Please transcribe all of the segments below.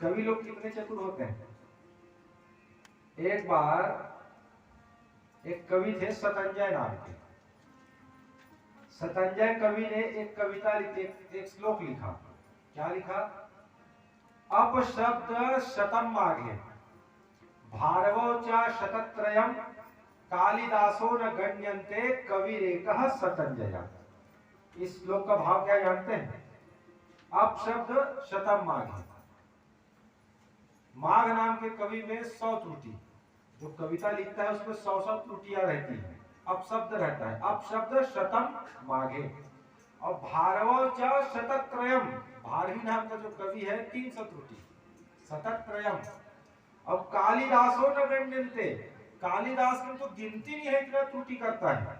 कवि लोग कितने चतुर होते हैं। एक बार एक कवि थे शतंजय नाम के। शतंजय कवि ने एक कविता लिखी, एक श्लोक लिखा। क्या लिखा? अपशब्द शतम माघे भारवो च शतत्रयम् कालिदासो न गण्यन्ते कविरेकः शतंजय। इस श्लोक का भाव क्या जानते हैं? अपशब्द शतम माघे, माघ नाम के कवि में 100 त्रुटि, जो कविता लिखता है उसमें 100 त्रुटियां रहती है, अपशब्द रहता है। अपशब्द शतम माघे। और भारवो च शतत्रयम्, भारवी नाम का जो कवि है 300 त्रुटि, शतत्रयम्। अब कालिदासो न गण्यन्ते, कालिदास की तो गिनती नहीं है इतना त्रुटि करता है।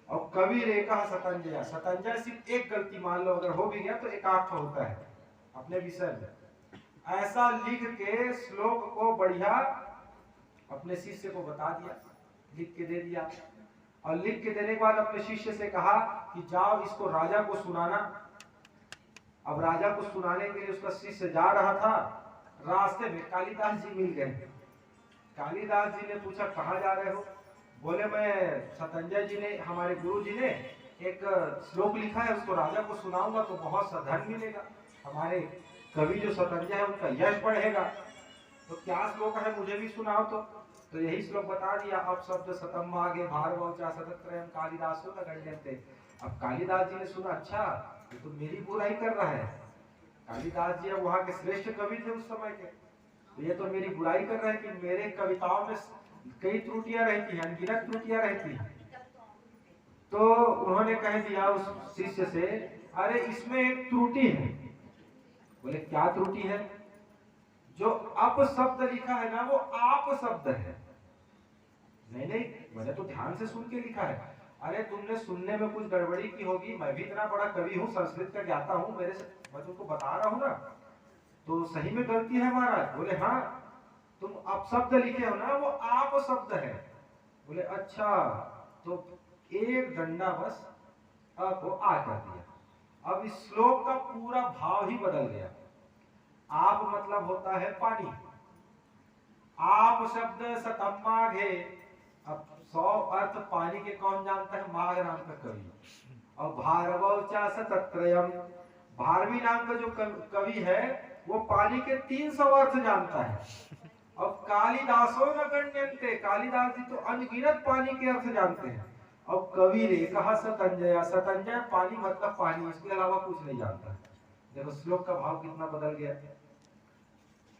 और कवि रेखा शतंजय, शतंजय सिर्फ एक गलती मान लो अगर हो भी गया तो एकाक्ष होता है अपने विषय में। ऐसा लिख के श्लोक को बढ़िया अपने शिष्य को बता दिया, लिख के दे दिया। और लिख के देने के बाद अपने शिष्य से कहा कि जाओ इसको राजा को सुनाना। अब राजा को सुनाने के लिए उसका शिष्य जा रहा था, रास्ते में कालिदास जी मिल गए। कालिदास जी ने पूछा कहाँ जा रहे हो? बोले मैं शतंजय जी ने, हमारे गुरु जी ने एक श्लोक लिखा है, उसको राजा को सुनाऊंगा तो बहुत सा धन मिलेगा, हमारे कवि जो शतंजय है उनका यश बढ़ेगा। तो क्या श्लोक है, मुझे भी सुनाओ। तो यही श्लोक बता दिया, अपशब्द शतम माघे भारवो च शतत्रयम् कालिदासो न गण्यन्ते। अब कालिदास जी ने सुना, अच्छा ये तो मेरी बुराई कर रहा है। कालिदास जी वहां के श्रेष्ठ कवि थे उस समय के, तो ये तो मेरी बुराई कर रहे हैं कि मेरे कविताओं में कई त्रुटियां रहती हैं, अनगिनत त्रुटियां रहती हैं। तो उन्होंने कह दिया उस शिष्य से, अरे इसमें एक त्रुटि है। बोले क्या त्रुटि है? जो अप शब्द लिखा है ना वो आप शब्द है। नहीं मैंने तो ध्यान से सुन के लिखा है। अरे तुमने सुनने में कुछ गड़बड़ी की होगी, मैं भी इतना बड़ा कवि हूँ, संस्कृत का ज्ञाता हूँ, मेरे से मैं तुमको बता रहा हूँ ना, तो सही में गलती है महाराज। बोले हाँ, तुम अपशब्द लिखे हो ना वो आप शब्द है। बोले अच्छा, तो एक डंडा बस को आ कर दिया। अब इस श्लोक का पूरा भाव ही बदल गया। आप मतलब होता है पानी, आप शब्द शतम माघे। अब 100 अर्थ पानी के कौन जानता है? माघ नाम का कवि। और भारवो च शतत्रयम्, भारवी नाम का जो कवि है वो पानी के 300 अर्थ जानता है। और कालिदासो न गण्यन्ते, कालिदास जी तो अनगिनत पानी के अर्थ जानते हैं। और कवि रे कहा शतंजय, शतंजय पानी मतलब पानी, इसके अलावा कुछ नहीं जानता। देखो श्लोक का भाव कितना बदल गया।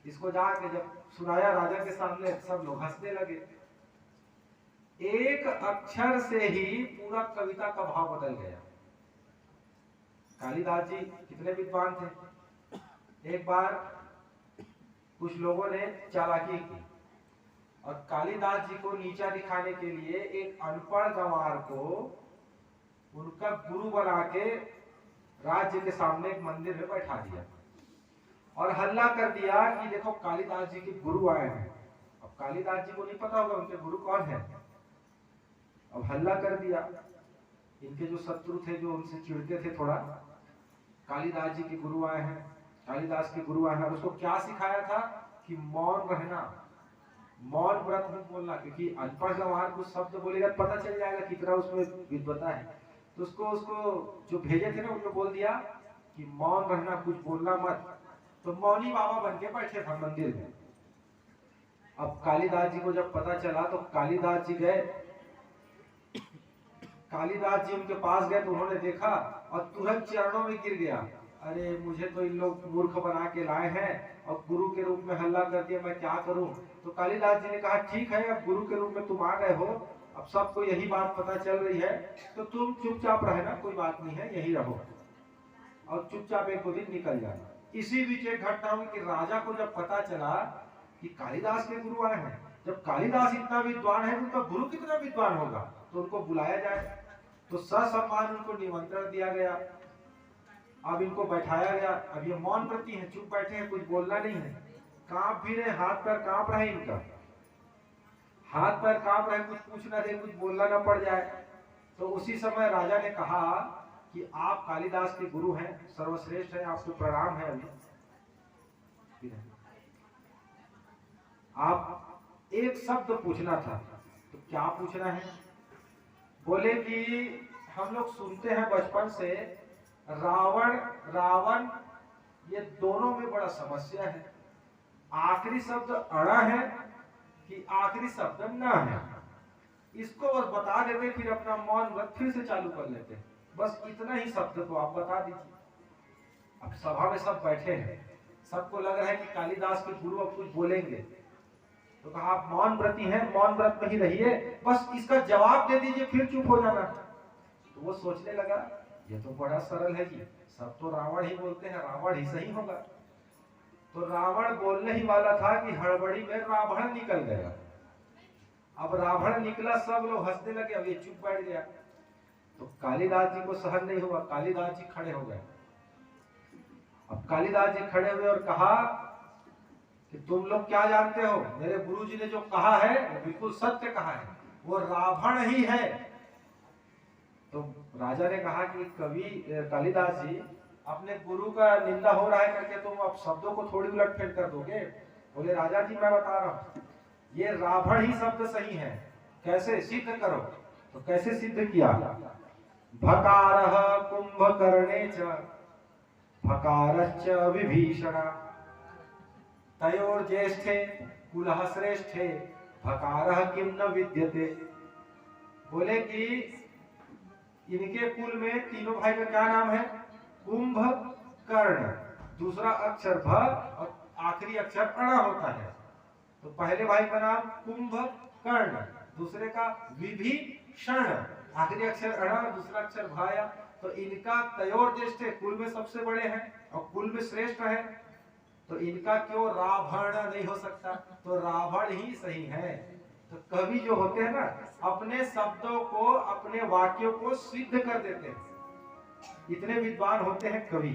इसको जाके जब सुनाया राजा के सामने, सब लोग हंसने लगे। एक अक्षर से ही पूरा कविता का भाव बदल गया। कालिदास जी कितने विद्वान थे। एक बार कुछ लोगों ने चालाकी की और कालिदास जी को नीचा दिखाने के लिए एक अनपढ़ गंवार को उनका गुरु बना के राज्य के सामने एक मंदिर में बैठा दिया और हल्ला कर दिया कि देखो कालिदास जी के गुरु आए हैं। अब कालिदास जी को नहीं पता होगा उनके गुरु कौन है। अब हल्ला कर दिया। इनके जो शत्रु थे, जो उनसे चिढ़ते थे थोड़ा, कालिदास जी के गुरु आए हैं, कालिदास के गुरु आए हैं। और उसको क्या सिखाया था कि मौन रहना, मौन व्रत मत बोलना, क्योंकि अनपढ़ गंवार कुछ शब्द बोलेगा पता चल जाएगा कितना उसमें विद्वता है। तो उसको जो भेजे थे ना उनको बोल दिया कि मौन रहना, कुछ बोलना मत। तो मौनी बाबा बन के बैठे थे मंदिर में। अब कालिदास जी को जब पता चला तो कालिदास जी गए, कालिदास जी उनके पास गए तो उन्होंने देखा और तुरंत चरणों में गिर गया। अरे मुझे तो इन लोग मूर्ख बना के लाए हैं और गुरु के रूप में हल्ला कर दिया, मैं क्या करूं। तो कालिदास जी ने कहा ठीक है, अब गुरु के रूप में तुम आ गए हो, अब सबको यही बात पता चल रही है, तो तुम चुपचाप रहना, कोई बात नहीं है, यही रहो और चुपचाप एक दो दिन निकल जाना। इसी बीच एक घटना हुई कि राजा को जब पता चला कि कालिदास के गुरु आए हैं, जब कालिदास इतना विद्वान है उनका गुरु कितना विद्वान होगा, तो उनको बुलाया जाए। तो ससम्मान उनको निमंत्रण दिया गया। अब इनको बैठाया गया। अब ये मौन व्रती हैं, चुप बैठे हैं, कुछ बोलना नहीं है। कांप भी रहे, हाथ पैर कांप रहे, इनका हाथ पैर कांप रहे, कुछ पूछना दे, कुछ बोलना ना पड़ जाए। तो उसी समय राजा ने कहा कि आप कालिदास के गुरु हैं, सर्वश्रेष्ठ हैं, आपको प्रणाम है। अभी आप एक शब्द पूछना था, तो क्या पूछना है? बोले कि हम लोग सुनते हैं बचपन से रावण रावण, ये दोनों में बड़ा समस्या है। आखिरी शब्द अड़ा है कि आखिरी शब्द न है, इसको बस बता देते, फिर अपना मौन व्रत फिर से चालू कर लेते। बस इतना ही शब्द को आप बता दीजिए। अब सभा में सब बैठे हैं, सबको लग रहा है कि कालिदास के गुरु अब कुछ बोलेंगे, तो कहा आप मौन व्रती हैं, मौन व्रत में ही रहिए, बस इसका जवाब दे दीजिए, फिर चुप हो जाना। तो वो सोचने लगा ये तो बड़ा सरल है जी, सब तो रावण ही बोलते हैं, रावण ही सही होगा। तो रावण बोलने ही वाला था कि हड़बड़ी में रावण निकल गया। अब रावण निकला, सब लोग हंसने लगे, अब ये चुप बैठ गया। तो कालिदास जी को सहन नहीं हुआ, कालिदास जी खड़े हो गए। अब कालिदास जी खड़े हुए और कहा कि तुम लोग क्या जानते हो, मेरे गुरुजी ने जो कहा है वो बिल्कुल सत्य कहा है, वो रावण ही है। तो राजा ने कहा कि कवि कालिदास जी, अपने गुरु का निंदा हो रहा है करके तुम अब शब्दों को थोड़ी उलटफेर कर दोगे। बोले राजा जी मैं बता रहा हूं, ये रावण ही शब्द सही है, कैसे सिद्ध करो। तो कैसे सिद्ध किया? भकारः कुंभकर्णे च भकारश्च विभीषण तयोर्ज्येष्ठे कुलः श्रेष्ठे भकारः किं न विद्यते। बोले कि इनके कुल में तीनों भाई का क्या नाम है? कुंभकर्ण, दूसरा अक्षर भ और आखिरी अक्षर अण होता है। तो पहले भाई का नाम कुंभकर्ण, दूसरे का विभीषण, आखिरी अक्षर अण और दूसरा अक्षर भ आया। तो इनका तयोर ज्येष्ठ, कुल में सबसे बड़े हैं और कुल में श्रेष्ठ है, तो इनका क्यों रावण नहीं हो सकता? तो रावण ही सही है। तो कवि जो होते हैं ना, अपने शब्दों को, अपने वाक्यों को सिद्ध कर देते हैं, इतने विद्वान होते हैं कवि।